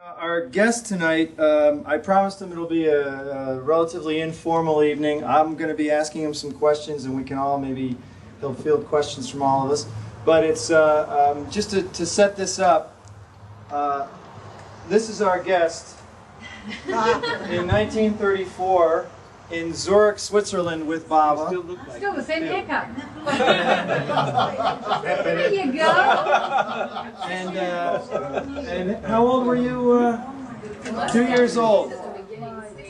Our guest tonight, I promised him it'll be a relatively informal evening. I'm going to be asking him some questions, and we can all he'll field questions from all of us. But it's just to set this up. This is our guest in 1934 in Zurich, Switzerland, with Baba. Still the same haircut. There you go. And how old were you? 2 years old.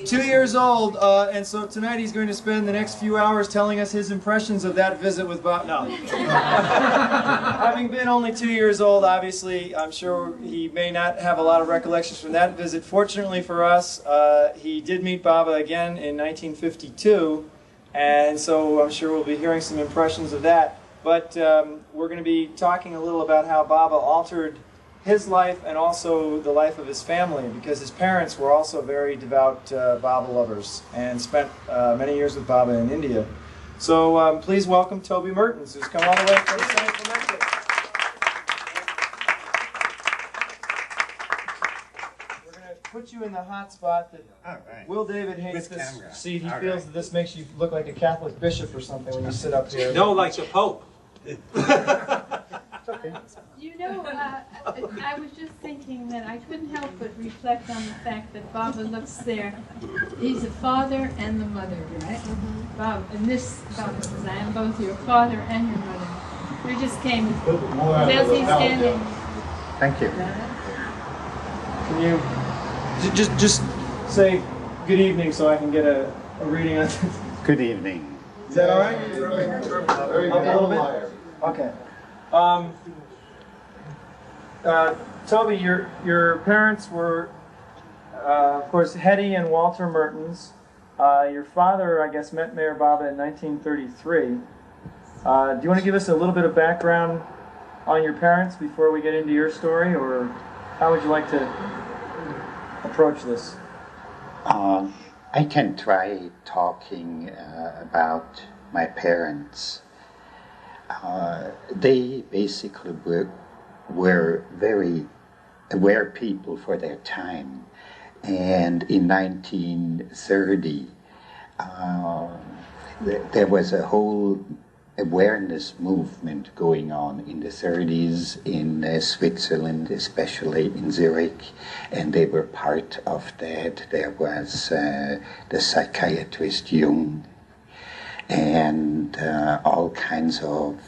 2 years old, and so tonight he's going to spend the next few hours telling us his impressions of that visit with Bob. No. Having been only 2 years old, obviously, I'm sure he may not have a lot of recollections from that visit. Fortunately for us, he did meet Baba again in 1952, and so I'm sure we'll be hearing some impressions of that. But we're going to be talking a little about how Baba altered his life and also the life of his family, because his parents were also very devout Baba lovers and spent many years with Baba in India. So please welcome Toby Mertens, who's come all the way from San Clemente. We're going to put you in the hot spot that Will David hates this seat. He feels that this makes you look like a Catholic bishop or something when you sit up here. No, like the Pope. Okay. You know, I was just thinking that I couldn't help but reflect on the fact that Baba looks there. He's the father and the mother, right? Bob, and this Baba says, I am both your father and your mother. We just came. As he's standing. Thank you. Can you just say good evening so I can get a reading on this? Good evening. Is that all right? Up a little bit? Okay. Toby, your parents were, of course, Hedi and Walter Mertens. Your father, I guess, met Meher Baba in 1933. Do you want to give us a little bit of background on your parents before we get into your story, or how would you like to approach this? I can try talking about my parents. They basically were very aware people for their time, and in 1930 there was a whole awareness movement going on in the 30s in Switzerland, especially in Zurich, and they were part of that. There was the psychiatrist Jung, and all kinds of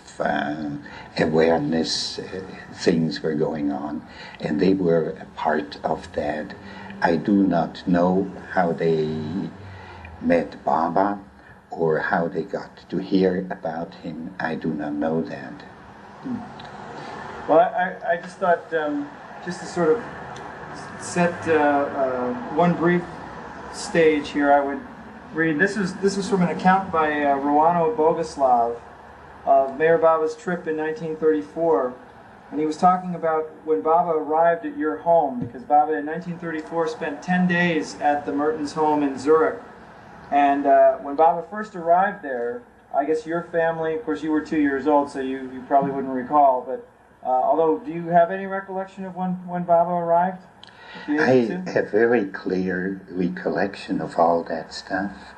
awareness things were going on, and they were a part of that. I do not know how they met Baba or how they got to hear about him. I do not know that. Well, I just thought, just to sort of set one brief stage here, I would read. This was from an account by Roano Bogoslav of Meher Baba's trip in 1934, and he was talking about when Baba arrived at your home, because Baba in 1934 spent 10 days at the Mertens home in Zurich, and when Baba first arrived there, I guess your family, of course you were 2 years old, so you probably wouldn't recall, but although, do you have any recollection of when Baba arrived? I have very clear recollection of all that stuff.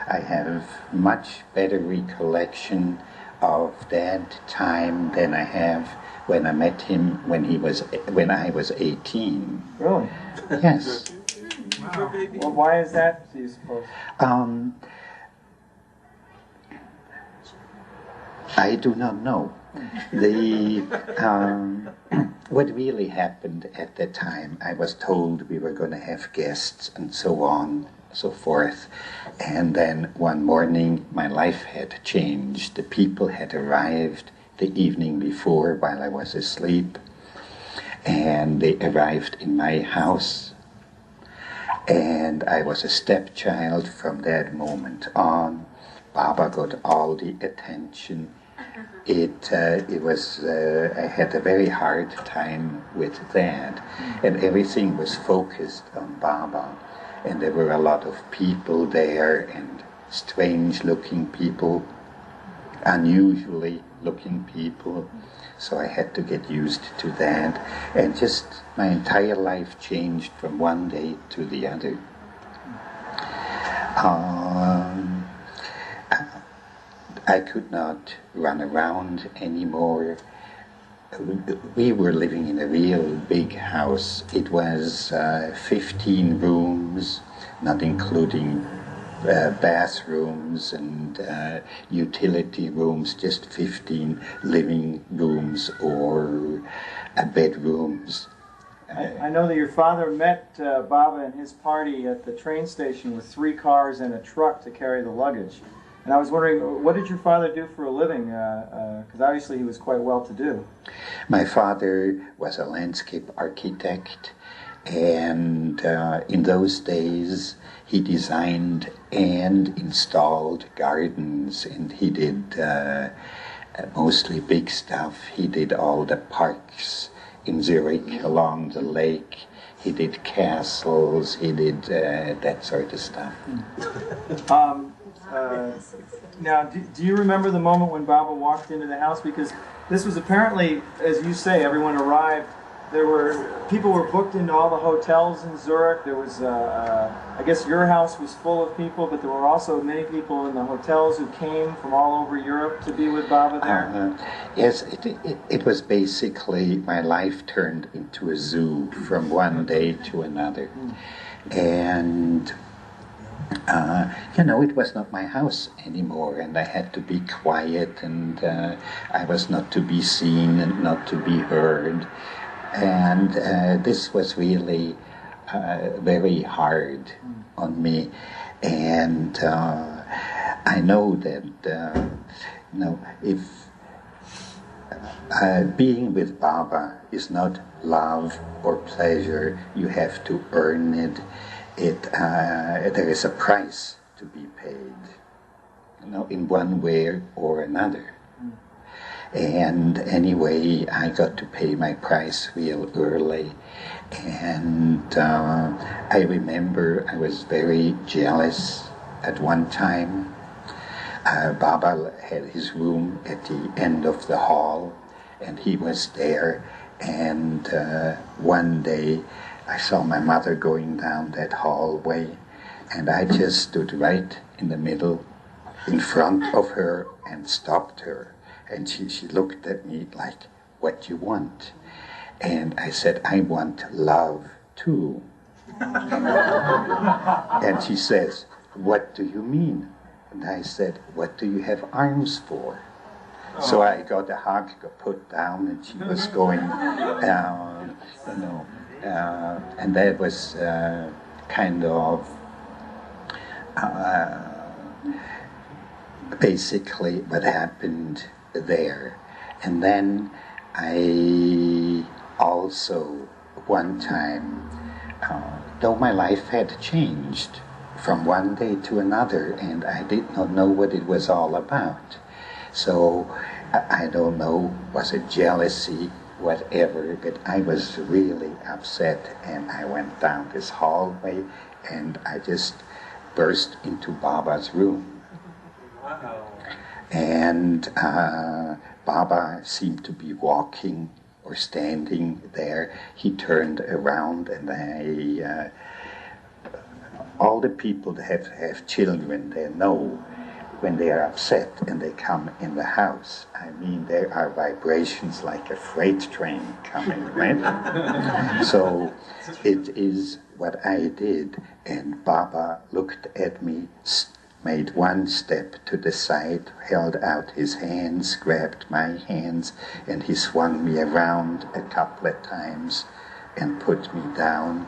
I have much better recollection of that time than I have when I met him when I was 18. Really? Yes. Wow. Well, why is that, do you suppose? I do not know. What really happened at the time, I was told we were going to have guests and so on, so forth. And then one morning my life had changed. The people had arrived the evening before while I was asleep, and they arrived in my house. And I was a stepchild from that moment on. Baba got all the attention. It was, I had a very hard time with that, and everything was focused on Baba, and there were a lot of people there, and strange looking people, unusually looking people. So I had to get used to that. And just my entire life changed from one day to the other. I could not run around anymore. We were living in a real big house. It was 15 rooms, not including bathrooms and utility rooms, just 15 living rooms or bedrooms. I know that your father met Baba and his party at the train station with 3 cars and a truck to carry the luggage. And I was wondering, what did your father do for a living? Because obviously he was quite well-to-do. My father was a landscape architect, and in those days he designed and installed gardens, and he did mostly big stuff. He did all the parks in Zurich along the lake. He did castles, he did that sort of stuff. Now, do you remember the moment when Baba walked into the house? Because this was apparently, as you say, everyone arrived. People were booked into all the hotels in Zurich. There was, I guess your house was full of people, but there were also many people in the hotels who came from all over Europe to be with Baba there. Yes, it was basically, my life turned into a zoo from one day to another. And it was not my house anymore, and I had to be quiet, and I was not to be seen and not to be heard. And this was really very hard on me. And I know that, if being with Baba is not love or pleasure, you have to earn it. There is a price to be paid, in one way or another. And anyway, I got to pay my price real early. And I remember I was very jealous at one time. Baba had his room at the end of the hall, and he was there. And one day I saw my mother going down that hallway, and I just stood right in the middle, in front of her, and stopped her. And she looked at me like, "What do you want?" And I said, "I want love too." And she says, "What do you mean?" And I said, "What do you have arms for?" So I got a hug, got put down, and she was going down, and that was kind of basically what happened there. And then I also, one time, though my life had changed from one day to another, and I did not know what it was all about. So I don't know, was it jealousy, whatever, but I was really upset, and I went down this hallway, and I just burst into Baba's room. Wow. And Baba seemed to be walking or standing there. He turned around, and all the people that have children, they know when they are upset and they come in the house. I mean, there are vibrations like a freight train coming, right? So it is what I did, and Baba looked at me, made one step to the side, held out his hands, grabbed my hands, and he swung me around a couple of times and put me down,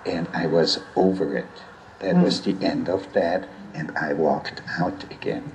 and I was over it. That was the end of that, and I walked out again.